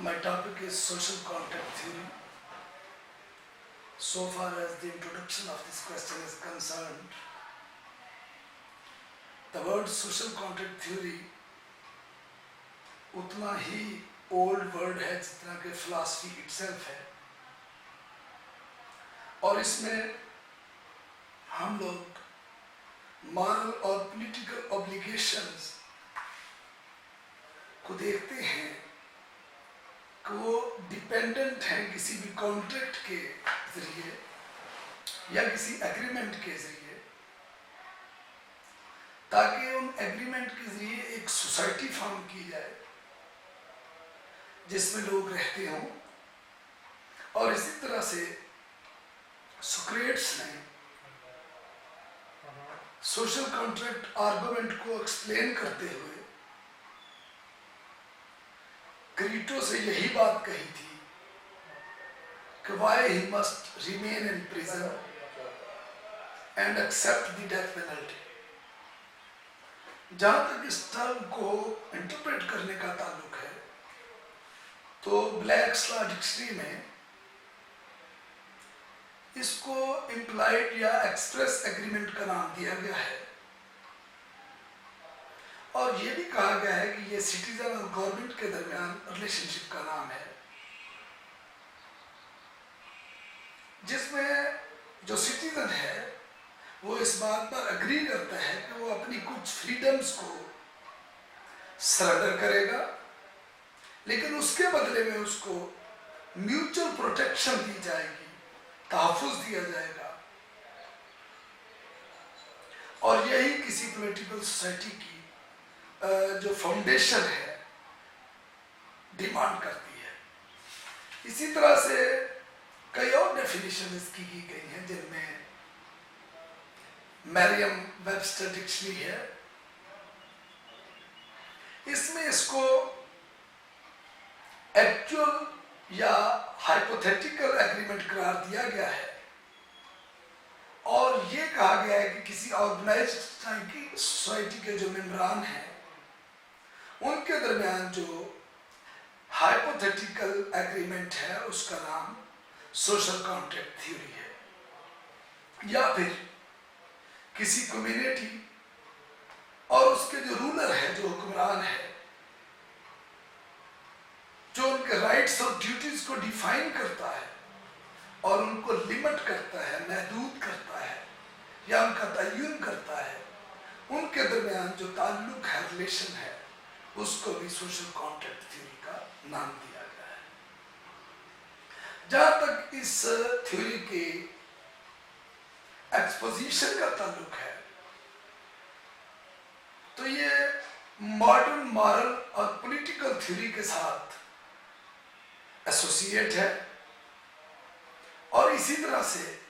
My topic is social contract theory. So far as the introduction of this question is concerned, the word social contract theory उतना ही old word है जितना कि philosophy itself है, और इसमें हम लोग moral और political obligations को देखते हैं कि वो डिपेंडेंट हैं किसी भी कॉन्ट्रैक्ट के जरिए या किसी एग्रीमेंट के जरिए, ताकि उन एग्रीमेंट के जरिए एक सोसाइटी फॉर्म की जाए जिसमें लोग रहते हों। और इसी तरह से सोक्रेट्स ने सोशल कॉन्ट्रैक्ट आर्गुमेंट को एक्सप्लेन करते हुए क्रीटो से यही बात कही थी कि why he must remain in prison and accept the death penalty। जहां तक इस टर्म को इंटरप्रेट करने का ताल्लुक है, तो ब्लैक्स लॉ डिक्शनरी में इसको इम्प्लाइड या एक्सप्रेस एग्रीमेंट का नाम दिया गया है, और ये भी कहा गया है कि ये सिटीजन और गवर्नमेंट के दरमियान रिलेशनशिप का नाम है, जिसमें जो सिटीजन है वो इस बात पर अग्री करता है कि वो अपनी कुछ फ्रीडम्स को सरेंडर करेगा, लेकिन उसके बदले में उसको म्यूचुअल प्रोटेक्शन दी जाएगी, तहफ़्फ़ुज़ दिया जाएगा। और यही किसी पॉलिटिकल सोसाइटी की जो फाउंडेशन है डिमांड करती है। इसी तरह से कई और डेफिनेशन इसकी की गई हैं, जिनमें मैरियम वेबस्टर डिक्शनरी है, इसमें इसको एक्चुअल या हाइपोथेटिकल एग्रीमेंट करार दिया गया है, और ये कहा गया है कि किसी ऑर्गेनाइज्ड सोसाइटी के जो मेंबरान हैं उनके दरमियान जो हाइपोथेटिकल एग्रीमेंट है उसका नाम सोशल कॉन्ट्रैक्ट थ्योरी है। या फिर किसी कम्युनिटी और उसके जो रूलर है, जो हुक्मरान है, जो उनके राइट्स और ड्यूटीज को डिफाइन करता है और उनको लिमिट करता है, महदूद करता है या उनका तयन करता है, उनके दरमियान जो ताल्लुक है, रिलेशन है, उसको भी सोशल कॉन्ट्रैक्ट थ्योरी का नाम दिया गया है। जहां तक इस थ्योरी के एक्सपोजिशन का ताल्लुक है, तो ये मॉडर्न मॉरल और पॉलिटिकल थ्योरी के साथ एसोसिएट है, और इसी तरह से,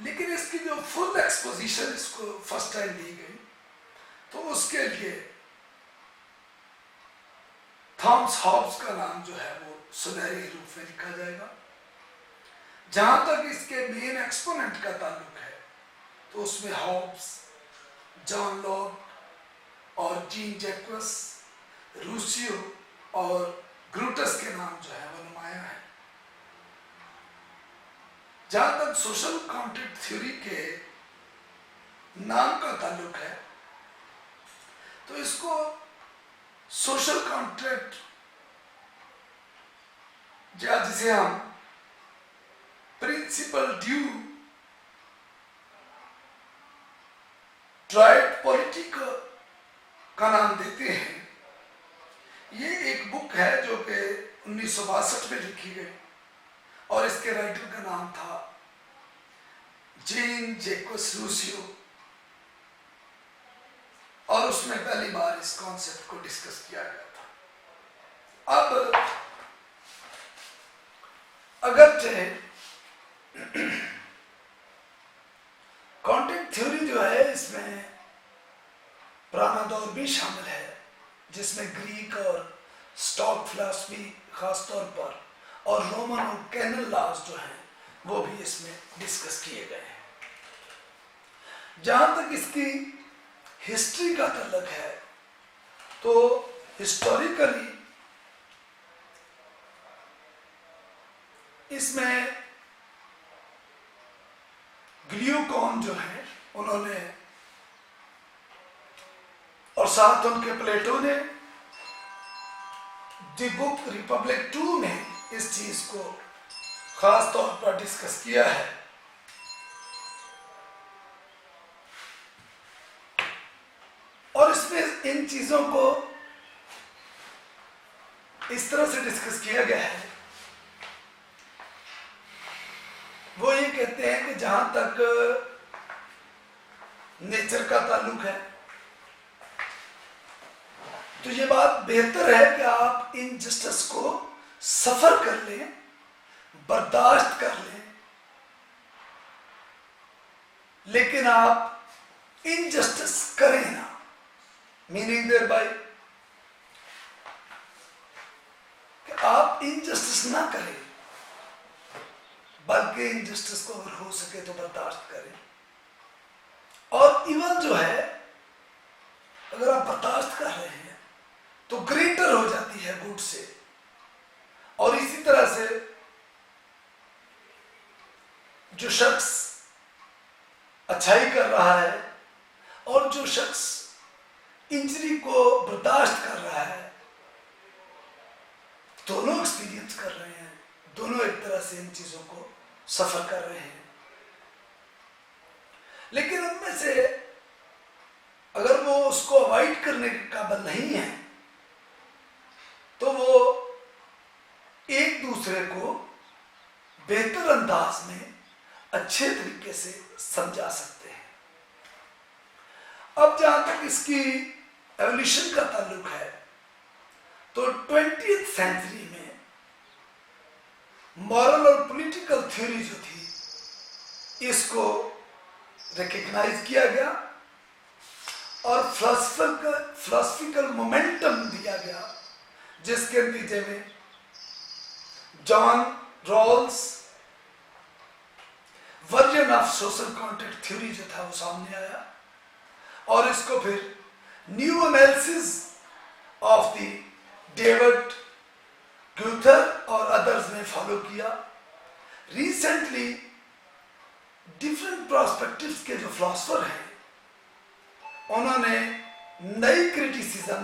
लेकिन इसकी जो फुल एक्सपोजिशन इसको फर्स्ट टाइम दी गई, तो उसके लिए थॉमस हॉब्स का नाम जो है वो सुनहरे रूप में लिखा जाएगा। जहां तक इसके मेन एक्सपोनेंट का ताल्लुक है, तो उसमें हॉब्स, जॉन लॉक और जीन जैक्वस, रूसियो और ग्रूटस के नाम जो है वो नुमाया है। जहां तक सोशल कॉन्ट्रैक्ट थ्योरी के नाम का ताल्लुक है, तो इसको सोशल कॉन्ट्रैक्ट या जिसे हम प्रिंसिपल ड्यू ट्राइड पॉलिटिक का नाम देते हैं। ये एक बुक है जो कि 1962 में लिखी गई, और इसके राइटर का नाम था जीन जैक्वस रूसियो, और उसमें पहली बार इस कॉन्सेप्ट को डिस्कस किया गया था। अब अगर कॉन्ट्रैक्ट थ्योरी जो है, इसमें पुराना दौर भी शामिल है, जिसमें ग्रीक और स्टॉक फिलॉसफी खासतौर पर, और रोमन और कैनल लॉज जो हैं वो भी इसमें डिस्कस किए गए हैं। जहां तक इसकी हिस्ट्री का ताल्लुक है, तो हिस्टोरिकली इसमें ग्लूकोन जो है उन्होंने और साथ उनके प्लेटो ने द बुक रिपब्लिक 2 में इस चीज को खास तौर पर डिस्कस किया है। और इसमें इन चीजों को इस तरह से डिस्कस किया गया है, वो ये कहते हैं कि जहां तक नेचर का ताल्लुक है तो ये बात बेहतर है कि आप इनजस्टिस को सफर कर लें, बर्दाश्त कर लें, लेकिन आप इनजस्टिस करें ना। मीनिंग देयर बाय कि आप इनजस्टिस ना करें, बल्कि इनजस्टिस को अगर हो सके तो बर्दाश्त करें। और इवन जो है, अगर आप बर्दाश्त कर रहे हैं तो ग्रेटर हो जाती है गुड से। और इसी तरह से जो शख्स अच्छाई कर रहा है और जो शख्स इंजरी को बर्दाश्त कर रहा है, दोनों एक्सपीरियंस कर रहे हैं, दोनों एक तरह से इन चीजों को सफर कर रहे हैं। लेकिन उनमें से अगर वो उसको अवॉइड करने के काबिल नहीं है तो वो एक दूसरे को बेहतर अंदाज में अच्छे तरीके से समझा सकते हैं। अब जहां तक इसकी एवोल्यूशन का ताल्लुक है तो 20th सेंचुरी में मॉरल और पॉलिटिकल थ्योरी जो थी इसको रिकग्नाइज किया गया और फिलोसफिकल मोमेंटम दिया गया, जिसके नतीजे में John Rawls version of social contract theory जो था वो सामने आया और इसको फिर new analysis of the David Gauthier और अदर्स ने फॉलो किया। रिसेंटली डिफरेंट प्रोस्पेक्टिव्स के जो फिलोसफर हैं उन्होंने नई क्रिटिसिज्म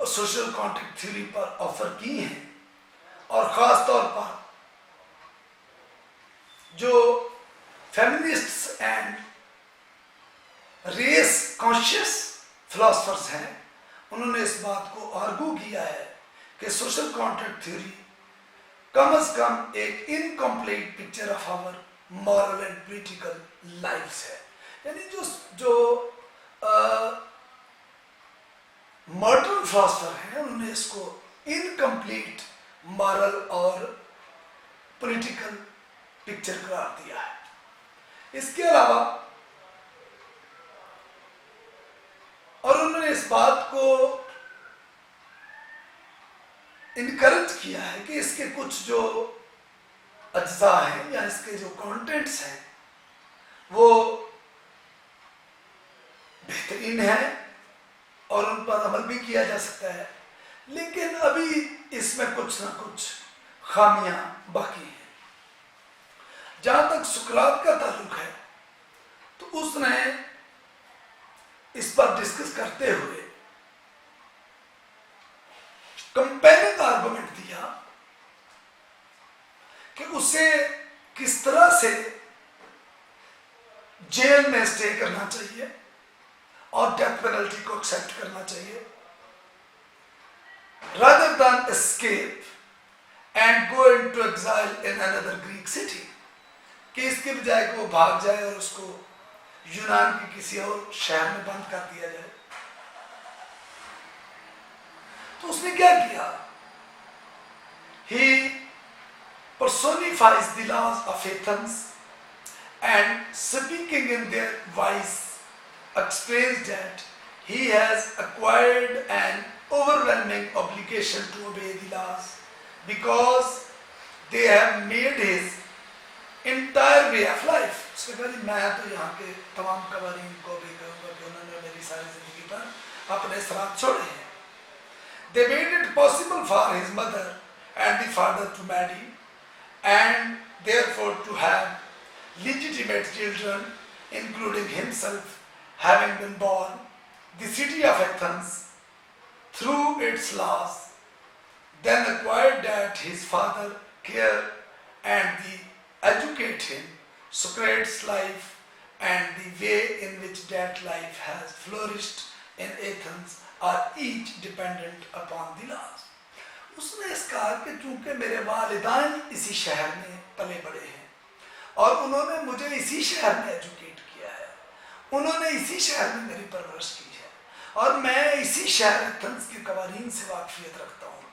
सोशल कॉन्ट्रैक्ट थ्योरी पर ऑफर की हैं और ख़ास तौर पर जो feminists and race conscious philosophers हैं उन्होंने इस बात को आर्गू किया है कि सोशल कॉन्ट्रैक्ट थ्योरी कम से कम एक incomplete picture of our moral and political lifes है। यानी जो मॉडर्न फिलोसफर हैं उन्होंने इसको इनकम्प्लीट मॉरल और पॉलिटिकल पिक्चर करार दिया है। इसके अलावा और उन्होंने इस बात को इनकरेज किया है कि इसके कुछ जो अज्जा हैं या इसके जो कंटेंट्स हैं वो बेहतरीन है और उन पर अमल भी किया जा सकता है, लेकिन अभी इसमें कुछ ना कुछ खामियां बाकी हैं। जहां तक सुकरात का ताल्लुक है तो उसने इस पर डिस्कस करते हुए कंपेयरिंग आर्गुमेंट दिया कि उसे किस तरह से जेल में स्टे करना चाहिए और डेथ पेनल्टी को एक्सेप्ट करना चाहिए rather than escape and go into exile in another Greek city, कि इसके बजाय कि वो भाग जाए और उसको यूनान के किसी और शहर में बंद कर दिया जाए। तो उसने क्या किया? He personifies the laws of Athens and speaking in their voice explains that he has acquired an overwhelming obligation to obey the laws because they have made his entire way of life. उसने कहा जी मैं तो यहाँ के तमाम कवानीन को भी करूँगा कि उन्होंने मेरी सारी जिंदगी पर अपने सराप छोड़े हैं। They made it possible for his mother and the father to marry and therefore to have legitimate children, including himself having been born, the city of Athens, through its laws, then required that his father care and educate him, Socrates' life and the way in which that life has flourished in Athens are each dependent upon the laws. उसने इस कहा कि चूंकि मेरे वालिदैन इसी शहर में पले बड़े हैं और उन्होंने मुझे इसी शहर में एजुकेट किया है, उन्होंने इसी शहर में मेरी परवरिश की है और मैं इसी शहर एथेंस के कवानीन से वाकफियत रखता हूँ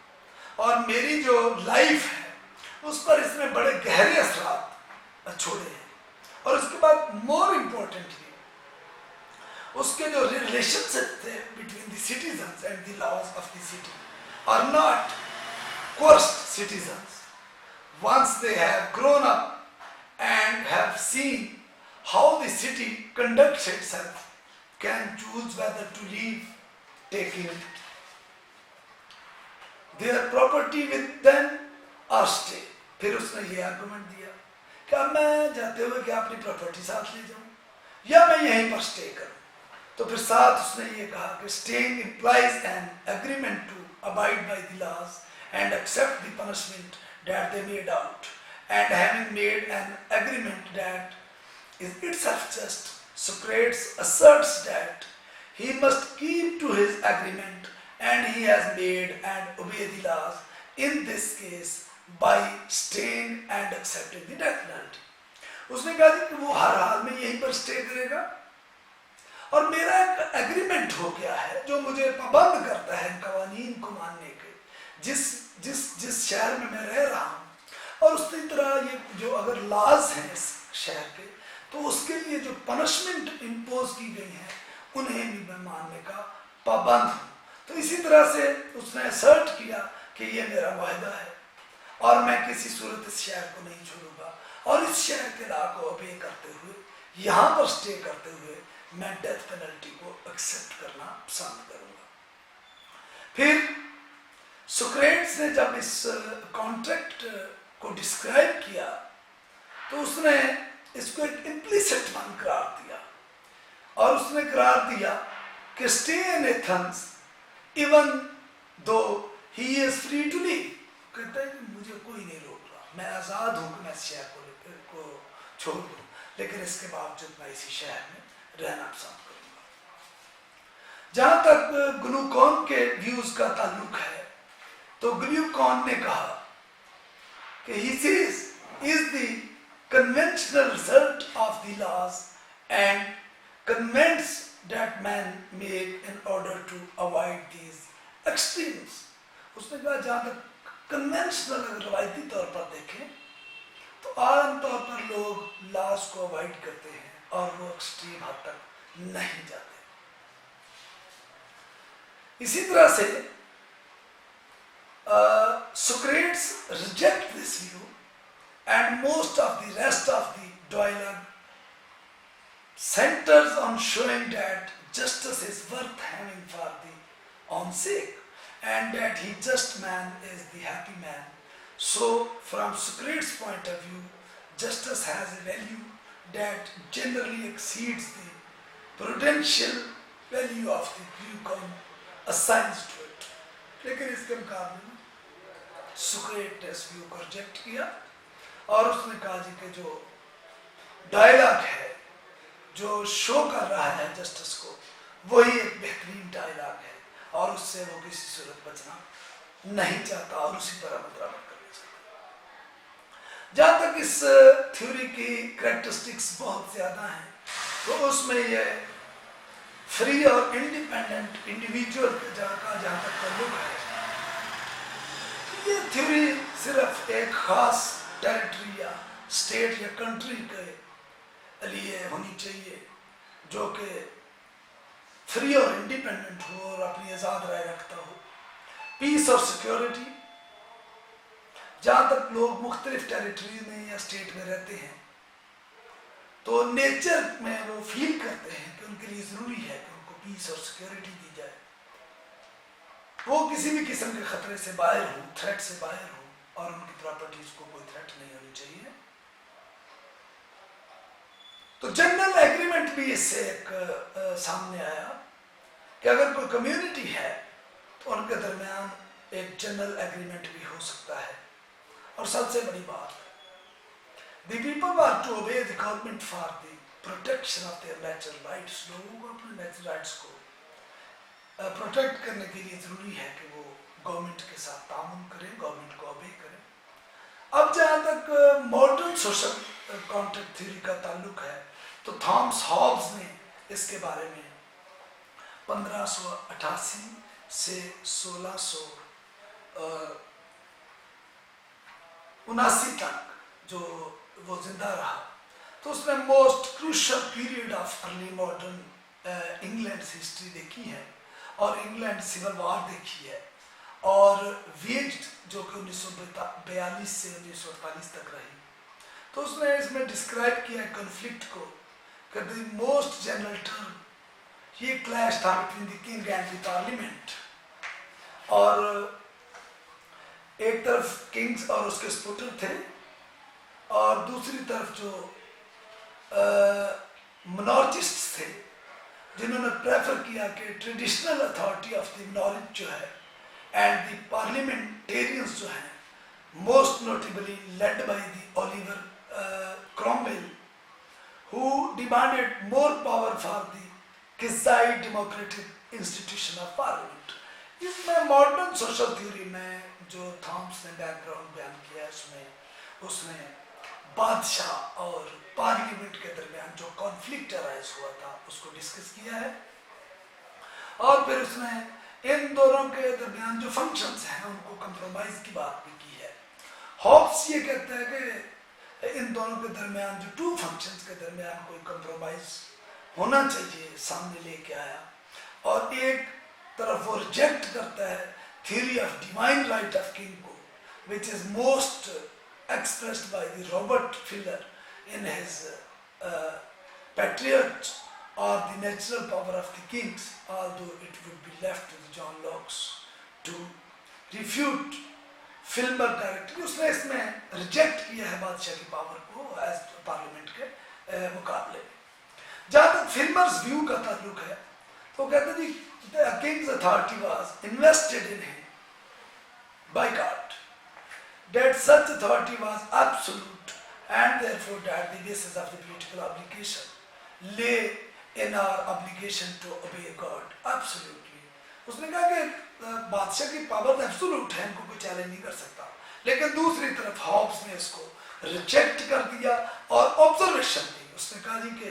और मेरी जो लाइफ है उस पर इसने बड़े गहरे असरात छोड़े हैं। और उसके बाद मोर इम्पोर्टेंटली उसके जो रिलेशनशिप थे between the citizens and the laws of the city are not coerced citizens. Once they have grown up and have seen how the city conducts itself, can choose whether to leave, taking their property with them or stay. फिर उसने ये argument दिया कि अब मैं जाते हुए क्या अपनी प्रॉपर्टी साथ ले जाऊं या मैं यहीं पर स्टे करूं। तो फिर साथ उसने ये कहा कि staying implies an agreement to abide by the laws and accept the punishment that they made out, and having made an agreement that is itself just, Socrates asserts that he must keep to his agreement and he has made and obey the laws, in this case by staying and accepting the death penalty. उसने कहा कि वो हर हाल में यहीं पर stay करेगा और मेरा एक एग्रीमेंट हो गया है जो मुझे पाबंद करता है कवानीन को मानने के जिस शहर में मैं रह रहा हूँ। और उसी तरह ये जो अगर लॉज हैं इस शहर के तो उसके लिए जो पनिशमेंट इम्पोज की गई है उन्हें भी मैं मानने का पाबंद हूँ। तो इसी तरह से उसने असर्ट किया कि ये मेरा वायदा है और मैं किसी सूरत इस शहर को नहीं छोड़ूंगा और इस शहर के लॉ को ओबे करते हुए यहाँ पर स्टे करते हुए मैं डेथ पेनल्टी को एक्सेप्ट करना पसंद करूँगा। फिर सोक्रेट्स ने जब इस कॉन्ट्रैक्ट को डिस्क्राइब किया तो उसने इसको एक इम्प्लिसिट वन करार दिया और उसने करार दिया कि stay in Athens even though he is free to leave. कहता है कि मुझे कोई नहीं रोक रहा, मैं आज़ाद हूँ कि मैं इस शहर को छोड़ दूँ, लेकिन इसके बावजूद मैं इसी शहर में रहना पसंद करूँगा। जहाँ तक ग्लूकॉन के व्यूज़ का ताल्लुक है तो ग्लूकॉन ने कहा कि he says is the conventional result of the laws and convents that man make in order to avoid these extremes. उसने कहा जहाँ तक कन्वेंशनल अगर रवायती तौर पर देखें तो आम तौर पर लोग लॉज को अवॉइड करते हैं और वो एक्सट्रीम हद तक नहीं जाते। इसी तरह से Socrates reject this view and most of the rest of the dialogue centers on showing that justice is worth having for the own sake and that the just man is the happy man. So from Socrates' point of view, justice has a value that generally exceeds the prudential value of the Glucon assigns to it. लेकिन इसके मुकाबले में सोक्रेट ने इस view को reject किया और उसने कहा जी कि जो डायलॉग है जो शो कर रहा है जस्टिस को वही एक बेहतरीन डायलॉग है और उससे वो किसी सूरत बचना नहीं चाहता और उसी पर अमल करना चाहता। जहाँ तक इस थ्योरी की कैरेक्टरिस्टिक्स बहुत ज़्यादा हैं तो उसमें ये फ्री और इंडिपेंडेंट इंडिविजुअल का जहाँ तक ताल्लुक है ये थ्योरी सिर्फ एक खास टेरिटरी या स्टेट या कंट्री के लिए होनी चाहिए जो कि फ्री और इंडिपेंडेंट हो और अपनी आज़ाद राय रखता हो। पीस और सिक्योरिटी जहाँ तक लोग मुख्तलिफ टेरिटरी में या स्टेट में रहते हैं तो नेचर में वो फील करते हैं कि उनके लिए ज़रूरी है कि उनको पीस और सिक्योरिटी दी जाए, वो किसी भी किस्म के ख़तरे से बाहर हो, थ्रेट से बाहर हो, और उनकी प्रॉपर्टीज को कोई थ्रेट नहीं होनी चाहिए। तो जनरल एग्रीमेंट भी इससे एक सामने आया कि अगर कोई कम्युनिटी है तो उनके दरमियान एक जनरल एग्रीमेंट भी हो सकता है। और सबसे बड़ी बात, the people are to obey the government for the protection of their natural rights. लोगों को अपने नेचुरल राइट्स को प्रोटेक्ट करने के लिए जरूरी है कि वो गवर्नमेंट के साथ तामुन करें, गवर्नमेंट को ओबे करें। अब जहाँ तक मॉडर्न सोशल कॉन्ट्रैक्ट थ्योरी का ताल्लुक है तो थॉमस हॉब्स ने इसके बारे में 1588 से 1679 तक जो वो जिंदा रहा, तो उसने most crucial period of early modern England history देखी है और इंग्लैंड सिविल वॉर देखी है और वेज्ड जो कि 1942 से 1948 तक रही। तो उसने इसमें डिस्क्राइब किया कॉन्फ्लिक्ट को कि द मोस्ट जनरल टर्म ये क्लैश था between the king and the parliament. और एक तरफ किंग्स और उसके सपोर्टर थे और दूसरी तरफ जो मिनॉरिटिस्ट थे जिन्होंने प्रेफर किया कि traditional authority of the knowledge जो है एंड द पार्लियामेंटेरियंस जो हैं, most notably led by the Oliver Cromwell who demanded more power for the quasi democratic institution of parliament। इसमें मॉडर्न सोशल थ्योरी में जो थॉम्स ने बैकग्राउंड बयान किया उसमें उसने बादशाह और पार्लियामेंट के दरमियान जो कॉन्फ्लिक्ट अराइज हुआ था उसको डिस्कस किया है और फिर उसने इन दोनों के दरमियान जो फंक्शंस हैं उनको कंप्रोमाइज की बात भी की है। हॉब्स ये कहता है कि इन दोनों के दरमियान जो टू फंक्शंस के दरमियान कोई कंप्रोमाइज होना चाहिए, सामने लेके आया। और एक तरफ वो रिजेक्ट करता है theory of divine right of king को, which is most expressed by the Robert Fuller in his Patriot or the Natural Power of the Kings, although it would be left to the John Locke to refute Filmer directly. उसने इसमें reject किया है बादशाह की power को as parliament के मुकाबले में। जहाँ तक फिल्मर्स व्यू का ताल्लुक है तो कहते जी the king's authority was invested in him by God, that such authority was absolute and therefore that the basis of the political obligation lay in our obligation to obey God absolutely। उसने कहा कि बादशाह की power absolute है, इनको कोई challenge नहीं कर सकता। लेकिन दूसरी तरफ हॉब्स ने इसको रिजेक्ट कर दिया और ऑब्जर्वेशन दी। उसने कहा जी कि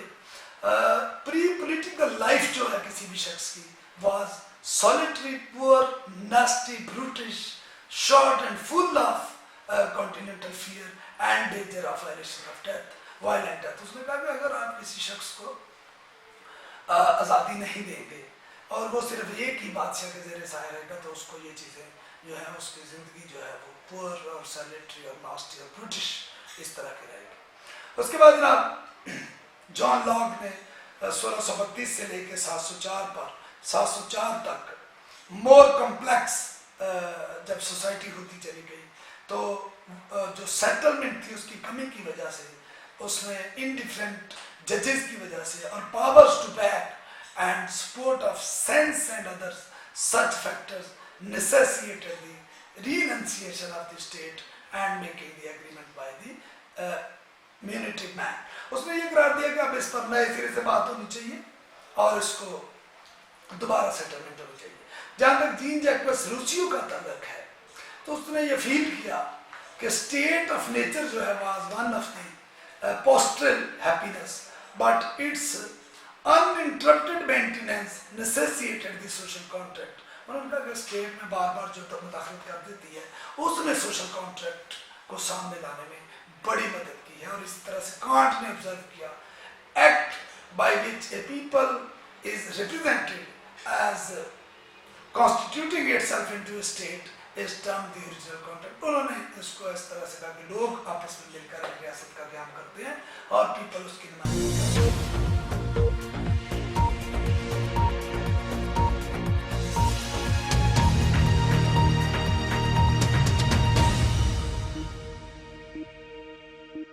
प्री पॉलिटिकल लाइफ जो है किसी भी शख्स की was solitary, poor, nasty, brutish, short and full of continental fear and danger of violation of death, violent death. उसने कहा कि अगर आप किसी शख्स को आज़ादी नहीं देंगे और वो सिर्फ एक ही बादशाह के ज़ेरे साया रहेगा तो उसको ये चीज़ें जो है उसकी ज़िंदगी जो है वो पुअर और सैलेटरी और नास्टी और ब्रिटिश इस तरह की रहेगी। उसके बाद जनाब जॉन लॉक ने 1632 से लेकर 704 तक मोर कॉम्प्लेक्स जब सोसाइटी होती चली गई तो जो सेटलमेंट थी उसकी कमी की वजह से, उसमें इनडिफरेंट जजेस की वजह से और powers to back and support of sense and others such factors necessitated the renunciation of the state and making the agreement by the munitive man। उसने ये करार दिया कि अब इस पर नए सिरे से बात होनी चाहिए और इसको दोबारा सेटलमेंट होनी चाहिए। जहाँ तक जीन जैक्वेस रूसियो का ताल्लुक है तो उसने ये फील किया कि स्टेट ऑफ नेचर जो है was one of the postural happiness but it's uninterrupted maintenance necessitated the social contract। उन्होंने कहा कि स्टेट में बार बार जो मुदाखलत कर देती है उसने सोशल कॉन्ट्रैक्ट को सामने लाने में बड़ी मदद की है। और इस तरह से कांट ने ऑब्जर्व किया act by which a people is represented as constituting itself into a state is termed the original contract. उन्होंने इसको इस तरह से कहा कि लोग आपस में मिलकर एक रियासत का ज्ञान करते हैं और पीपल उसकी नुमाइंदगी